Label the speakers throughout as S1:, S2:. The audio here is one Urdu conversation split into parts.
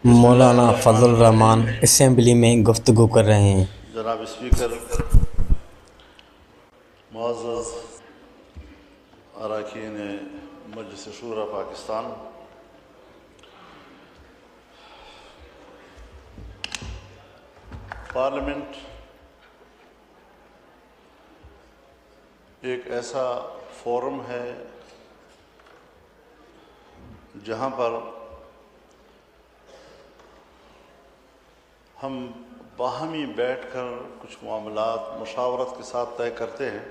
S1: مولانا فضل الرحمان اسمبلی میں گفتگو کر رہے ہیں۔
S2: جناب اسپیکر، معزز اراکین مجلس شورا پاکستان، پارلیمنٹ ایک ایسا فورم ہے جہاں پر ہم باہمی بیٹھ کر کچھ معاملات مشاورت کے ساتھ طے کرتے ہیں،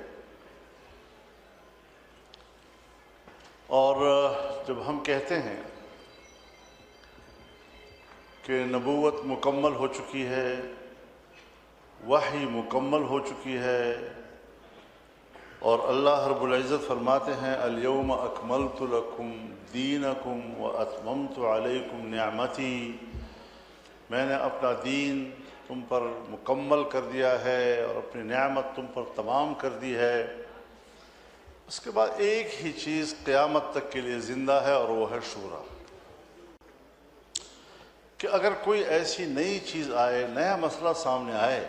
S2: اور جب ہم کہتے ہیں کہ نبوت مکمل ہو چکی ہے، وحی مکمل ہو چکی ہے، اور اللہ رب العزت فرماتے ہیں الیوم اکملت لکم دینکم واتممت علیکم نعمتی، میں نے اپنا دین تم پر مکمل کر دیا ہے اور اپنی نعمت تم پر تمام کر دی ہے۔ اس کے بعد ایک ہی چیز قیامت تک کے لیے زندہ ہے، اور وہ ہے شورا، کہ اگر کوئی ایسی نئی چیز آئے، نیا مسئلہ سامنے آئے،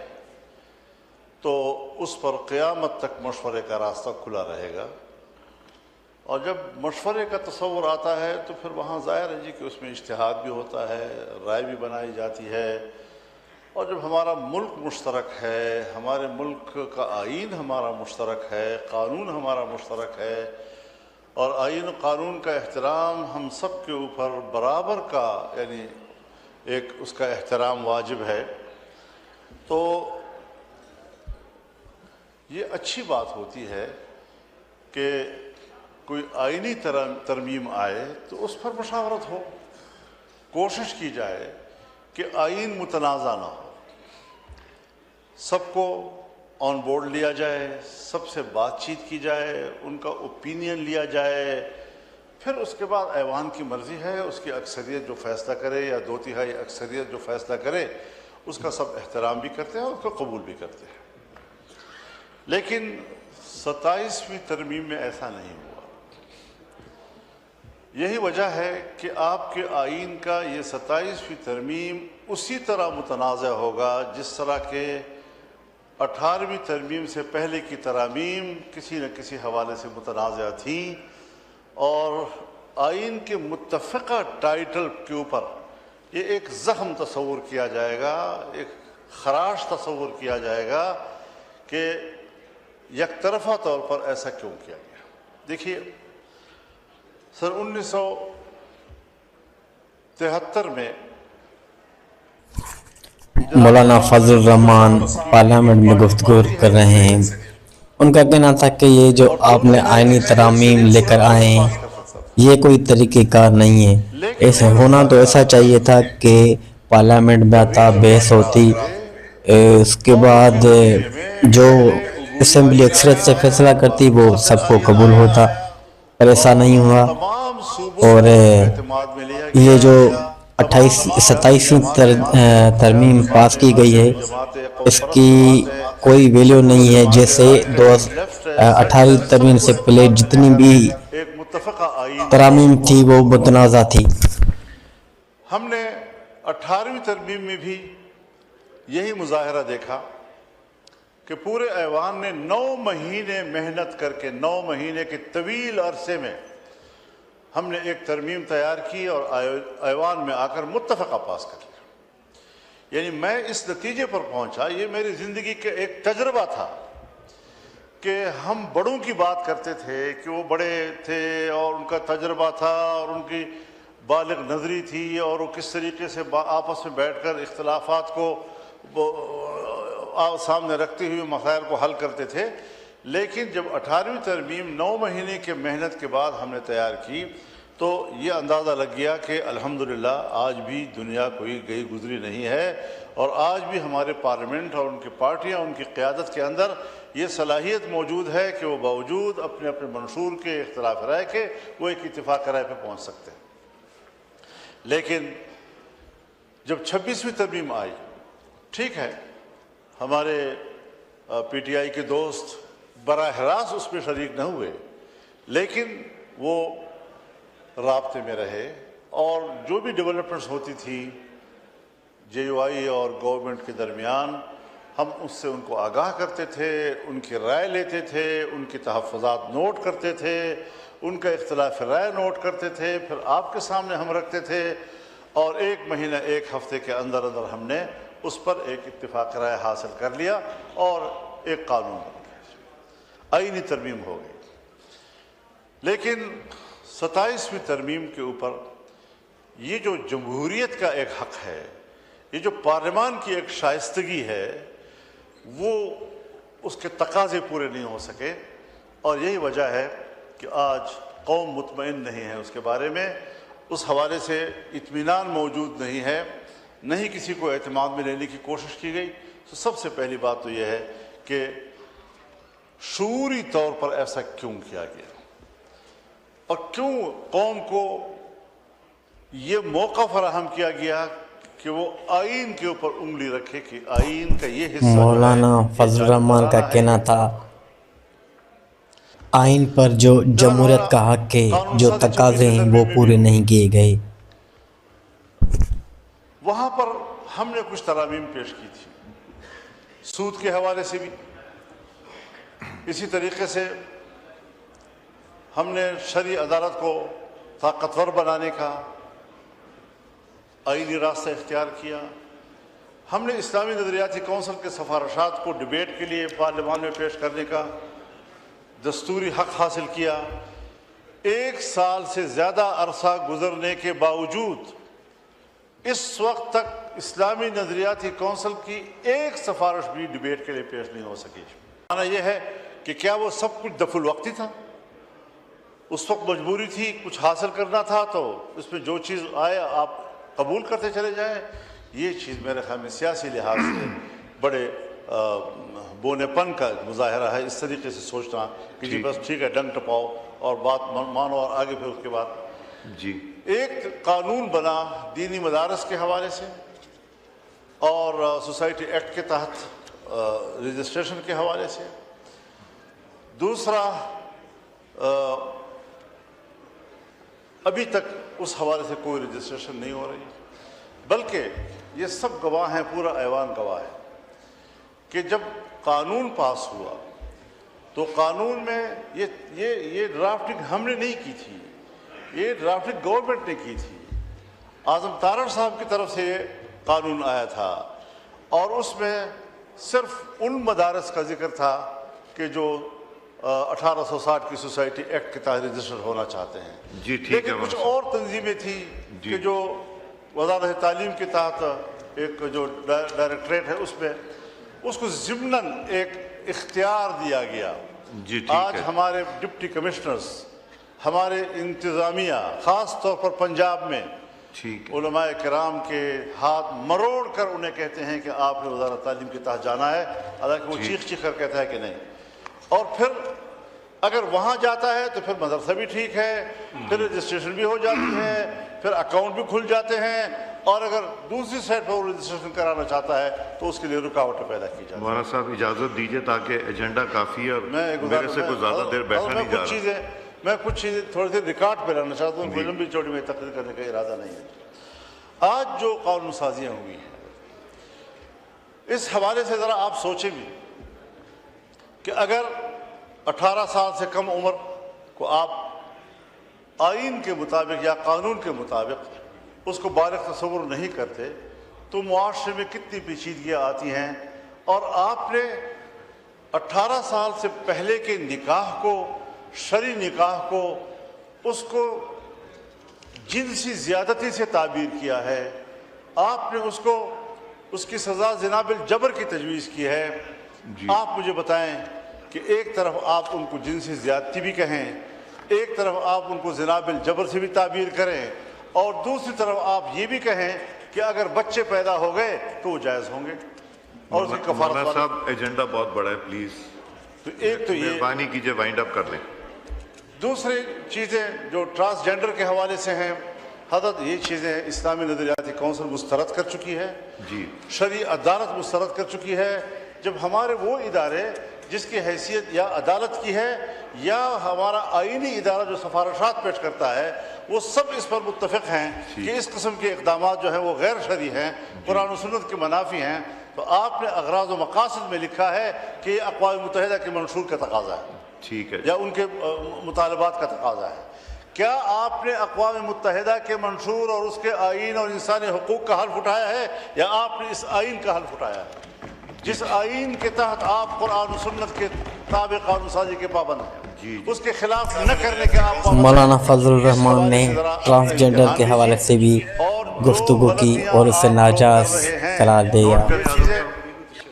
S2: تو اس پر قیامت تک مشورے کا راستہ کھلا رہے گا۔ اور جب مشورے کا تصور آتا ہے تو پھر وہاں ظاہر ہے جی کہ اس میں اجتہاد بھی ہوتا ہے، رائے بھی بنائی جاتی ہے، اور جب ہمارا ملک مشترک ہے، ہمارے ملک کا آئین ہمارا مشترک ہے، قانون ہمارا مشترک ہے، اور آئین و قانون کا احترام ہم سب کے اوپر برابر کا، یعنی ایک اس کا احترام واجب ہے، تو یہ اچھی بات ہوتی ہے کہ کوئی آئینی ترمیم آئے تو اس پر مشاورت ہو، کوشش کی جائے کہ آئین متنازع نہ ہو، سب کو آن بورڈ لیا جائے، سب سے بات چیت کی جائے، ان کا اوپینین لیا جائے، پھر اس کے بعد ایوان کی مرضی ہے، اس کی اکثریت جو فیصلہ کرے یا 2/3 اکثریت جو فیصلہ کرے اس کا سب احترام بھی کرتے ہیں اور اس کو قبول بھی کرتے ہیں۔ لیکن 27ویں ترمیم میں ایسا نہیں ہوا۔ یہی وجہ ہے کہ آپ کے آئین کا یہ 27ویں ترمیم اسی طرح متنازع ہوگا جس طرح کہ 18ویں ترمیم سے پہلے کی ترامیم کسی نہ کسی حوالے سے متنازع تھیں، اور آئین کے متفقہ ٹائٹل کے اوپر یہ ایک زخم تصور کیا جائے گا، ایک خراش تصور کیا جائے گا کہ یک طرفہ طور پر ایسا کیوں کیا گیا۔ دیکھیے، سن 1973 میں
S1: مولانا فضل الرحمان پارلیمنٹ میں گفتگو کر رہے ہیں۔ ان کا کہنا تھا کہ یہ جو آپ نے آئینی ترامیم لے کر آئے ہیں یہ کوئی طریقہ کار نہیں ہے، ایسے ہونا تو ایسا چاہیے تھا کہ پارلیمنٹ میں آتا، بحث ہوتی، اس کے بعد جو اسمبلی اکثریت سے فیصلہ کرتی وہ سب کو قبول ہوتا، پر ایسا نہیں ہوا، اور یہ جو 27ویں ترمیم پاس کی گئی ہے اس کی کوئی ویلیو نہیں ہے، جیسے 18ویں ترمیم سے پہلے جتنی بھی
S2: ایک متفقہ آئین
S1: ترامیم تھی وہ متنازع تھی۔
S2: ہم نے 18ویں ترمیم میں بھی یہی مظاہرہ دیکھا کہ پورے ایوان نے 9 مہینے محنت کر کے، 9 مہینے کے طویل عرصے میں ہم نے ایک ترمیم تیار کی اور ایوان میں آ کر متفقہ پاس کر لیا۔ یعنی میں اس نتیجے پر پہنچا، یہ میری زندگی کا ایک تجربہ تھا کہ ہم بڑوں کی بات کرتے تھے کہ وہ بڑے تھے اور ان کا تجربہ تھا اور ان کی بالغ نظری تھی، اور وہ کس طریقے سے آپس میں بیٹھ کر اختلافات کو سامنے رکھتے ہوئے مسائل کو حل کرتے تھے۔ لیکن جب 18ویں ترمیم 9 مہینے کے محنت کے بعد ہم نے تیار کی تو یہ اندازہ لگ گیا کہ الحمدللہ آج بھی دنیا کوئی گئی گزری نہیں ہے، اور آج بھی ہمارے پارلیمنٹ اور ان کی پارٹیاں، ان کی قیادت کے اندر یہ صلاحیت موجود ہے کہ وہ باوجود اپنے اپنے منشور کے، اختلاف رائے کے، وہ ایک اتفاق رائے پہ پہنچ سکتے ہیں۔ لیکن جب 26ویں ترمیم آئی، ٹھیک ہے ہمارے پی ٹی آئی کے دوست براہ راست اس میں شریک نہ ہوئے، لیکن وہ رابطے میں رہے، اور جو بھی ڈیولپمنٹس ہوتی تھی JUI اور گورنمنٹ کے درمیان ہم اس سے ان کو آگاہ کرتے تھے، ان کی رائے لیتے تھے، ان کی تحفظات نوٹ کرتے تھے، ان کا اختلاف رائے نوٹ کرتے تھے، پھر آپ کے سامنے ہم رکھتے تھے، اور 1 مہینہ 1 ہفتے کے اندر ہم نے اس پر ایک اتفاق رائے حاصل کر لیا اور ایک قانون بن گیا، آئینی ترمیم ہو گئی۔ لیکن 27ویں ترمیم کے اوپر یہ جو جمہوریت کا ایک حق ہے، یہ جو پارلیمان کی ایک شائستگی ہے، وہ اس کے تقاضے پورے نہیں ہو سکے، اور یہی وجہ ہے کہ آج قوم مطمئن نہیں ہے اس کے بارے میں، اس حوالے سے اطمینان موجود نہیں ہے، نہیں کسی کو اعتماد میں لینے کی کوشش کی گئی۔ تو سب سے پہلی بات تو یہ ہے کہ شعوری طور پر ایسا کیوں کیا گیا، اور کیوں قوم کو یہ موقع فراہم کیا گیا کہ وہ آئین کے اوپر انگلی رکھے کہ آئین کا یہ حصہ
S1: مولانا فضل الرحمان کا کہنا تھا آئین پر جو جمہوریت کا حق ہے، جو تقاضے ہیں وہ پورے نہیں کیے گئے۔
S2: وہاں پر ہم نے کچھ ترامیم پیش کی تھی، سود کے حوالے سے بھی اسی طریقے سے ہم نے شرعی عدالت کو طاقتور بنانے کا آئینی راستہ اختیار کیا۔ ہم نے اسلامی نظریاتی کونسل کے سفارشات کو ڈیبیٹ کے لیے پارلیمان میں پیش کرنے کا دستوری حق حاصل کیا۔ 1 سال سے زیادہ عرصہ گزرنے کے باوجود اس وقت تک اسلامی نظریاتی کونسل کی ایک سفارش بھی ڈیبیٹ کے لیے پیش نہیں ہو سکی۔ معنی یہ ہے کہ کیا وہ سب کچھ دفع الوقتی تھا؟ اس وقت مجبوری تھی، کچھ حاصل کرنا تھا تو اس میں جو چیز آئے آپ قبول کرتے چلے جائیں؟ یہ چیز میرے خیال میں سیاسی لحاظ سے بڑے بونے پن کا مظاہرہ ہے، اس طریقے سے سوچنا کہ جی بس ٹھیک ہے ڈنگ ٹپاؤ اور بات مانو اور آگے پھر اس کے بعد
S3: جی
S2: ایک قانون بنا دینی مدارس کے حوالے سے اور سوسائٹی ایکٹ کے تحت رجسٹریشن کے حوالے سے۔ دوسرا، ابھی تک اس حوالے سے کوئی رجسٹریشن نہیں ہو رہی، بلکہ یہ سب گواہ ہیں، پورا ایوان گواہ ہے کہ جب قانون پاس ہوا تو قانون میں یہ ڈرافٹنگ ہم نے نہیں کی تھی، یہ ڈرافٹنگ گورنمنٹ نے کی تھی۔ اعظم تارڑ صاحب کی طرف سے یہ قانون آیا تھا اور اس میں صرف ان مدارس کا ذکر تھا کہ جو 1860 کی سوسائٹی ایکٹ کے تحت رجسٹر ہونا چاہتے ہیں۔
S3: جی ٹھیک ہے،
S2: لیکن کچھ اور تنظیمیں تھیں کہ جو وزارت تعلیم کے تحت ایک جو ڈائریکٹریٹ ہے اس میں اس کو ضمناً ایک اختیار دیا گیا۔
S3: جی ٹھیک
S2: آج
S3: ہے،
S2: ہمارے ڈپٹی کمشنرز، ہمارے انتظامیہ خاص طور پر پنجاب میں
S3: ٹھیک ہے،
S2: علماء کرام کے ہاتھ مروڑ کر انہیں کہتے ہیں کہ آپ نے وزارت تعلیم کے تحت جانا ہے، حالانکہ وہ چیخ چیخ کر کہتا ہے کہ نہیں۔ اور پھر اگر وہاں جاتا ہے تو پھر مدرسہ بھی ٹھیک ہے، پھر رجسٹریشن بھی ہو جاتی ہے، پھر اکاؤنٹ بھی کھل جاتے ہیں، اور اگر دوسری سائٹ پر وہ رجسٹریشن کرانا چاہتا ہے تو اس کے لیے رکاوٹیں پیدا کی جاتی ہیں۔
S3: مولانا صاحب اجازت دیجیے تاکہ ایجنڈا کافی ہے اور
S2: میرے
S3: سے کوئی زیادہ دیر بیٹھا نہیں جا رہا۔
S2: میں کچھ چیزیں تھوڑی دیر ریکارڈ پہ لانا چاہتا ہوں، کوئی لمبی چوڑی میں تقریر کرنے کا ارادہ نہیں ہے۔ آج جو قانون سازیاں ہوئی ہیں اس حوالے سے ذرا آپ سوچیں بھی کہ اگر 18 سال سے کم عمر کو آپ آئین کے مطابق یا قانون کے مطابق اس کو بالغ تصور نہیں کرتے تو معاشرے میں کتنی پیچیدگیاں آتی ہیں، اور آپ نے 18 سال سے پہلے کے نکاح کو، شرعی نکاح کو، اس کو جنسی زیادتی سے تعبیر کیا ہے، آپ نے اس کی سزا زنا بالجبر کی تجویز کی ہے۔ آپ مجھے بتائیں کہ ایک طرف آپ ان کو جنسی زیادتی بھی کہیں، ایک طرف آپ ان کو زنا بالجبر سے بھی تعبیر کریں، اور دوسری طرف آپ یہ بھی کہیں کہ اگر بچے پیدا ہو گئے تو وہ جائز ہوں گے اور اس کی کفارت۔
S3: مولانا صاحب ایجنڈا بہت بڑا ہے، پلیز
S2: تو ایک تو یہ
S3: مہربانی کیجئے وائنڈ اپ کر لیں۔
S2: دوسری چیزیں جو ٹرانسجینڈر کے حوالے سے ہیں، حضرت یہ چیزیں اسلامی نظریاتی کونسل مسترد کر چکی ہے،
S3: جی
S2: شرعی عدالت مسترد کر چکی ہے۔ جب ہمارے وہ ادارے جس کی حیثیت یا عدالت کی ہے یا ہمارا آئینی ادارہ جو سفارشات پیش کرتا ہے، وہ سب اس پر متفق ہیں کہ اس قسم کے اقدامات جو ہیں وہ غیر شرعی ہیں، قرآن و سنت کے منافی ہیں۔ تو آپ نے اغراض و مقاصد میں لکھا ہے کہ یہ اقوام متحدہ کے منشور کا تقاضا ہے،
S3: ٹھیک ہے
S2: یا ان کے مطالبات کا تقاضا ہے۔ کیا آپ نے اقوام متحدہ کے منشور اور اس کے آئین اور انسانی حقوق کا حلف اٹھایا ہے، یا آپ نے اس آئین کا حلف اٹھایا ہے جس آئین کے تحت آپ قرآن و سنت کے تابع قانون سازی کے پابند ہیں؟ اس کے خلاف نہ کرنے کے آپ
S1: مولانا فضل الرحمان نے ٹرانسجنڈر کے حوالے سے بھی گفتگو کی اور اسے ناجائز قرار دیا۔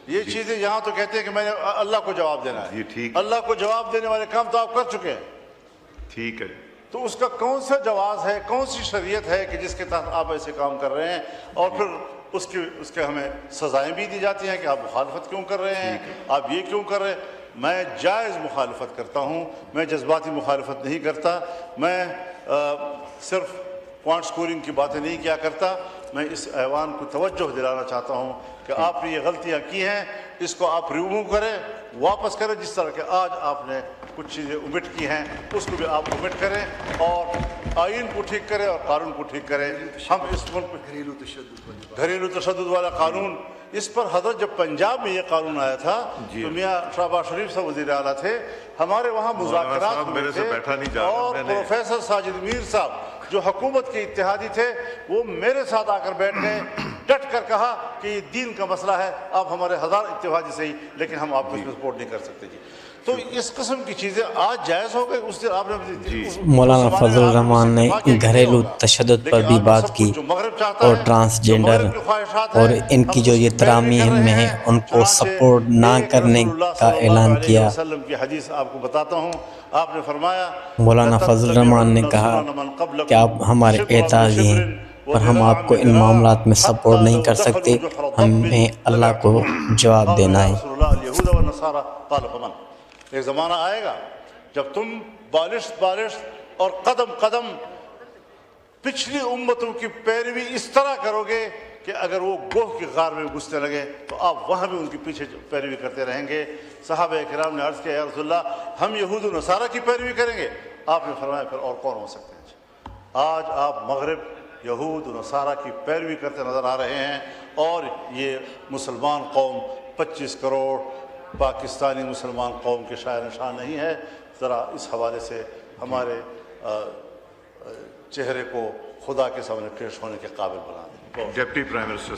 S2: یہ چیزیں یہاں تو کہتے ہیں کہ میں نے اللہ کو جواب دینا ہے،
S3: یہ ٹھیک،
S2: اللہ کو جواب دینے والے کام تو آپ کر چکے ہیں،
S3: ٹھیک ہے،
S2: تو اس کا کون سا جواز ہے، کون سی شریعت ہے کہ جس کے تحت آپ ایسے کام کر رہے ہیں، اور پھر اس کے ہمیں سزائیں بھی دی جاتی ہیں کہ آپ مخالفت کیوں کر رہے ہیں، آپ یہ کیوں کر رہے ہیں؟ میں جائز مخالفت کرتا ہوں، میں جذباتی مخالفت نہیں کرتا، میں صرف پوائنٹ سکورنگ کی باتیں نہیں کیا کرتا، میں اس ایوان کو توجہ دلانا چاہتا ہوں کہ آپ نے یہ غلطیاں کی ہیں، اس کو آپ ریموو کریں، واپس کریں، جس طرح کہ آج آپ نے کچھ چیزیں omit کی ہیں اس کو بھی آپ omit کریں، اور آئین کو ٹھیک کریں اور قانون کو ٹھیک کریں۔ ہم اس ملک میں گھریلو تشدد والا قانون، اس پر حضرت جب پنجاب میں یہ قانون آیا تھا تو میاں شہباز شریف صاحب وزیر اعلیٰ تھے، ہمارے وہاں مذاکرات ہوئے تھے، اور پروفیسر ساجد میر صاحب جو حکومت کے اتحادی تھے وہ میرے ساتھ آ کر بیٹھ گئے، ڈٹ کر کہا کہ یہ دین کا مسئلہ ہے، آپ ہمارے ہزار اتحادی سے ہی، لیکن ہم آپ کو اس میں سپورٹ نہیں کر سکتے۔ جی تو اس قسم کی چیزیں آج جائز ہو گئی، اس دن آپ نے
S1: مولانا فضل الرحمان نے گھریلو تشدد پر بھی بات کی اور ٹرانسجنڈر اور ان کی جو یہ ترامیم ہیں ان کو سپورٹ نہ کرنے کا اعلان کیا۔
S2: وسلم کی حدیث آپ کو بتاتا ہوں، آپ نے فرمایا
S1: مولانا فضل الرحمان نے کہا کہ آپ ہمارے اعتراضی ہیں اور ہم آپ کو ان معاملات میں سپورٹ نہیں کر سکتے، ہمیں اللہ کو جواب دینا ہے۔
S2: ایک زمانہ آئے گا جب تم بالشت اور قدم قدم پچھلی امتوں کی پیروی اس طرح کرو گے کہ اگر وہ گوہ کی غار میں گھسنے لگے تو آپ وہاں بھی ان کی پیچھے پیروی کرتے رہیں گے۔ صحابہ کرام نے عرض کیا یا رسول اللہ ہم یہود و نصارہ کی پیروی کریں گے؟ آپ نے فرمایا پھر اور کون ہو سکتے ہیں؟ آج آپ مغرب یہود و نصارہ کی پیروی کرتے نظر آ رہے ہیں، اور یہ مسلمان قوم 25 کروڑ پاکستانی مسلمان قوم کے شاعر نشان نہیں ہے۔ ذرا اس حوالے سے ہمارے چہرے کو خدا کے سامنے پیش ہونے کے قابل بنا دیں۔
S3: Deputy prime minister